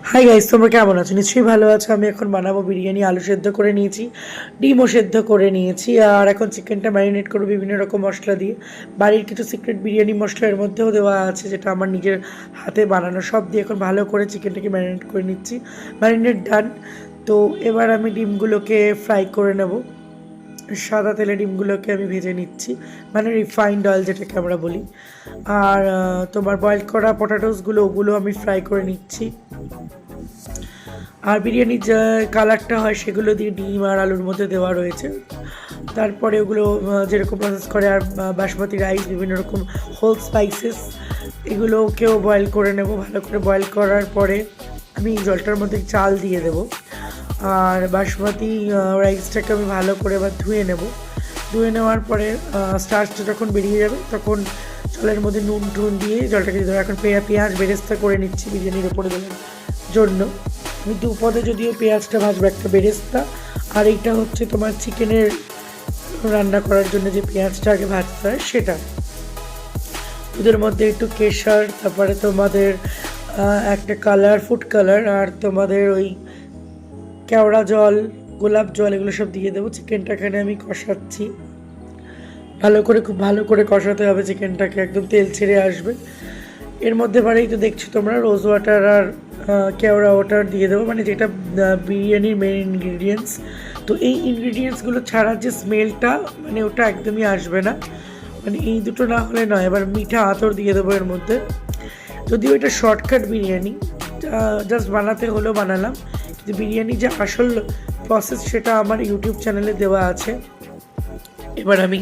Hi guys, তোমরা কেমন আছো? নিশ্চয়ই ভালো আছো। আমি এখন বানাবো বিরিয়ানি। আলু সেদ্ধ করে নিয়েছি, ডিমও সেদ্ধ করে নিয়েছি, আর এখন চিকেনটা ম্যারিনেট করবো বিভিন্ন রকম মশলা দিয়ে। বাড়ির কিছু সিক্রেট বিরিয়ানি মশলা এর মধ্যেও দেওয়া আছে, যেটা আমার নিজের হাতে বানানো। সব দিয়ে এখন ভালো করে চিকেনটাকে ম্যারিনেট করে নিচ্ছি। ম্যারিনেট ডান। তো এবার আমি ডিমগুলোকে ফ্রাই করে নেব। সাদা তেলে ডিমগুলোকে আমি ভেজে নিচ্ছি, মানে রিফাইন্ড অয়েল যেটাকে আমরা বলি। আর তোমার বয়েল করা পটাটোসগুলো, ওগুলো আমি ফ্রাই করে নিচ্ছি। আর বিরিয়ানির যে কালারটা হয় সেগুলো দিয়ে ডিম আর আলুর মধ্যে দেওয়া রয়েছে। তারপরে ওগুলো যেরকম প্রসেস করে, আর বাসমতি রাইস, বিভিন্ন রকম হোল স্পাইসেস, এগুলোকেও বয়েল করে নেব। ভালো করে বয়েল করার পরে আমি জলটার মধ্যে চাল দিয়ে দেবো। আর বাসমতি রাইসটাকে আমি ভালো করে এবার ধুয়ে নেব। ধুয়ে নেওয়ার পরে স্টার্চটা যখন বেরিয়ে যাবে তখন জলের মধ্যে নুন টুন দিয়ে জলটাকে দিয়ে দেবো। এখন পেঁয়াজ বেরেস্তা করে নিচ্ছি বিরিয়ানির ওপরে দেওয়ার জন্য। আমি দু পদে যদিও পেঁয়াজটা ভাজবো, একটা বেরেস্তা আর এইটা হচ্ছে তোমার চিকেনের রান্না করার জন্য যে পেঁয়াজটা আগে ভাজতে হয় সেটা। ওদের মধ্যে একটু কেশর, তারপরে তোমাদের একটা কালার, ফুড কালার, আর তোমাদের ওই কেওড়া জল, গোলাপ জল, এগুলো সব দিয়ে দেবো। চিকেনটা এখানে আমি কষাচ্ছি ভালো করে, খুব ভালো করে কষাতে হবে চিকেনটাকে, একদম তেল ছেড়ে আসবে। এর মধ্যে বারেই তো দেখছো তোমরা রোজ ওয়াটার আর কেওড়া ওয়াটার দিয়ে দেবো, মানে যেটা বিরিয়ানির মেন ইনগ্রিডিয়েন্টস। তো এই ইনগ্রিডিয়েন্টসগুলো ছাড়া যে স্মেলটা, মানে ওটা একদমই আসবে না, মানে এই দুটো না হলে নয়। এবার মিঠা আতর দিয়ে দেবো এর মধ্যে। যদিও এটা শর্টকাট বিরিয়ানি, জাস্ট বানাতে হলেও বানালাম, কিন্তু বিরিয়ানি যে আসল প্রসেস সেটা আমার ইউটিউব চ্যানেলে দেওয়া আছে। এবার আমি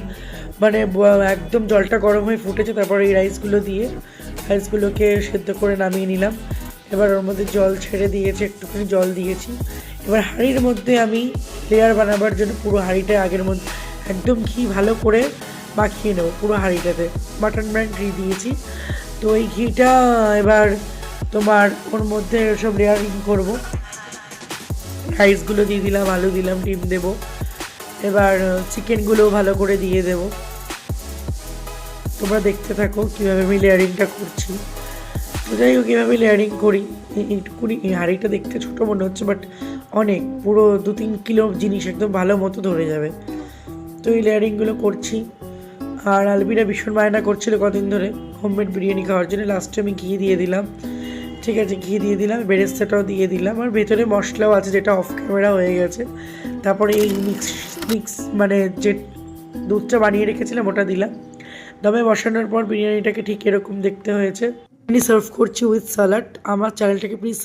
মানে একদম জলটা গরম হয়ে ফুটেছে, তারপর এই রাইসগুলোকে সেদ্ধ করে নামিয়ে নিলাম। এবার ওর মধ্যে জল ছেড়ে দিয়েছি, একটুখানি জল দিয়েছি। এবার হাঁড়ির মধ্যে আমি লেয়ার বানাবার জন্য পুরো হাঁড়িটা আগের মধ্যে একদম ঘি ভালো করে মাখিয়ে নেবো। পুরো হাঁড়িটাতে মাটন ব্র্যান্ড ঘি দিয়েছি। তো এই ঘিটা এবার তোমার ওর মধ্যে সব লেয়ারিং করবো। রাইসগুলো দিয়ে দিলাম, আলু দিলাম, ডিম দেবো। এবার চিকেনগুলোও ভালো করে দিয়ে দেবো। তোমরা দেখতে থাকো কীভাবে আমি লেয়ারিংটা করছি। তো যাই হোক, কীভাবে লেয়ারিং করি, এইটুকুনি। এই হাঁড়িটা দেখতে ছোটো মনে হচ্ছে, বাট অনেক, পুরো 2-3 কিলো জিনিস একদম ভালো মতো ধরে যাবে। তো এই লেয়ারিংগুলো করছি। আর আলবিরা ভীষণ বায়না করছিল কদিন ধরে হোমমেড বিরিয়ানি খাওয়ার জন্য। লাস্টে আমি ঘি দিয়ে দিলাম। ঠিক আছে, ঘি দিয়ে দিলাম, বেরেস্তাটাও দিয়ে দিলাম, আর ভেতরে মশলাও আছে যেটা অফ ক্যামেরা হয়ে গেছে। তারপরে এই মিক্স মানে যে দুধটা বানিয়ে রেখেছিলাম ওটা দিলাম। দমে বসানোর পর বিরিয়ানিটাকে ঠিক এরকম দেখতে হয়েছে। আমি সার্ভ করছি উইথ স্যালাড। আমার চ্যানেলটাকে প্লিজ